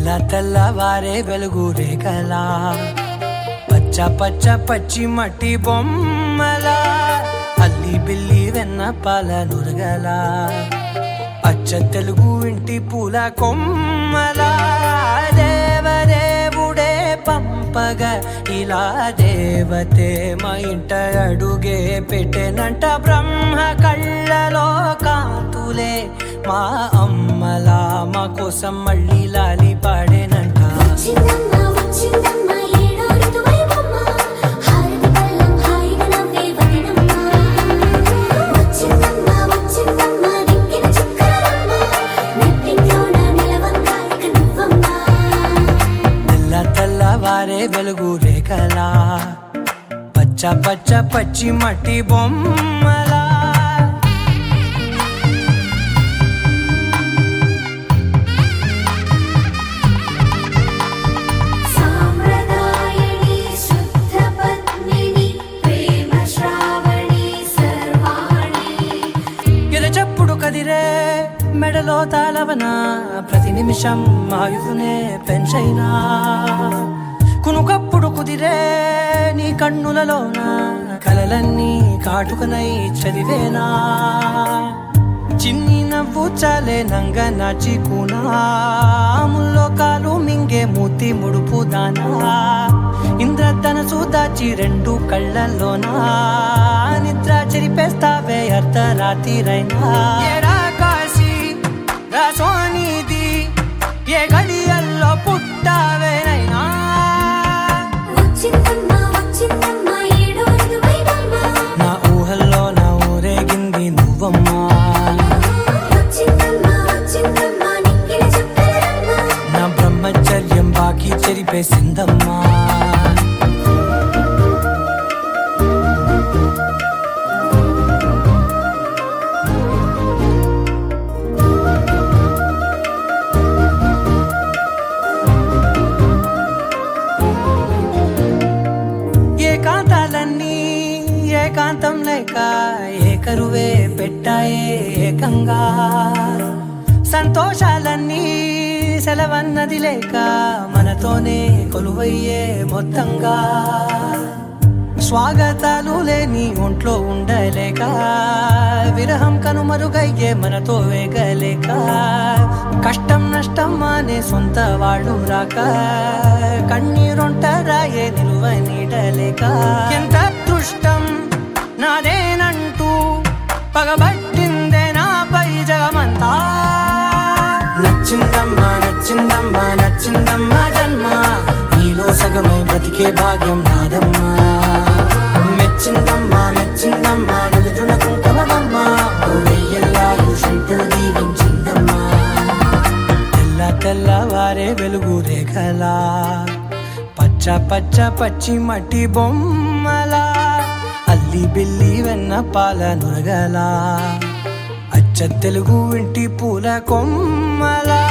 తెల్లవారే వెలుగు రేఖలా పచ్చ పచ్చ పచ్చి మట్టి బొమ్మలా అల్లి బిల్లి వెన్న పాల నురగలా అచ్చ తెలుగు ఇంటి పూల కొమ్మలా దేవదేవుడే పంపగా ఇలా దేవతే మా ఇంట అడుగే పెట్టెనంట బ్రహ్మ కళ్ళలో కాంతులే మా అమ్మలా మా కోసం మళ్ళీ లాలి పాడేనంట తెల్లవారే వెలుగు రేఖలా పచ్చ పచ్చ పచ్చి మట్టి బొమ్మలా కదిరే మెడలో తాళవన ప్రతి నిమిషం ఆయుధునే పెంచైనా కునుకప్పుడు కుదిరే నీ కన్నులలోన కలలన్నీ కాటుకనై చదివేనా చిన్ని నవ్వు చాలే నంగ నాచికునాముల్లో కాలు మింగే మూతి ముడుపు దానా ఇంద్రధనసు దాచి రెండు కళ్ళల్లోనా నిద్ర చెరిపేస్తావే అర్ధరాత్రిరైనా ఏడా కాశీ రాసోనిది ఏ గడియల్లో పుట్టావేనైనా నా ఊహల్లో నా ఊరేగింది నువ్వమ్మా నా బ్రహ్మచర్యం బాకీ చెరిపేసిందమ్మా ఏకాంతాలన్నీ ఏకాంతం లేక ఏకరువే పెట్టాయే ఏకంగా సంతోషాలన్నీ సెలవన్నది లేక మనతోనే కొలువయ్యే మొత్తంగా స్వాగతాలు లేని ఒంట్లో ఉండలేక విరహం కనుమరుగయ్యే మనతో వేగలేక కష్టం నష్టం అనే సొంత వాళ్ళు రాక కన్నీరొంటరాయే నిలువ నీడలేక ఎంత అదృష్టం నాదేనంటూ పగబట్టిందే నాపై జగమంతా నచ్చిందమ్మా నచ్చిందమ్మా నచ్చిందమ్మా జన్మ నీలో సగమై బ్రతికే భాగ్యం నాదమ్మా మెచ్చిందమ్మా మెచ్చిందమ్మా నుదుటిన కుంకుమమ్మా వెయ్యల్లాలు శంకులు దీవించిందమ్మా తెల్లవారే వెలుగు రేఖలా పచ్చ పచ్చ పచ్చి మట్టి బొమ్మలా అల్లి బిల్లి వెన్న పాల నురగలా అచ్చ తెలుగు ఇంటి పూల కొమ్మలా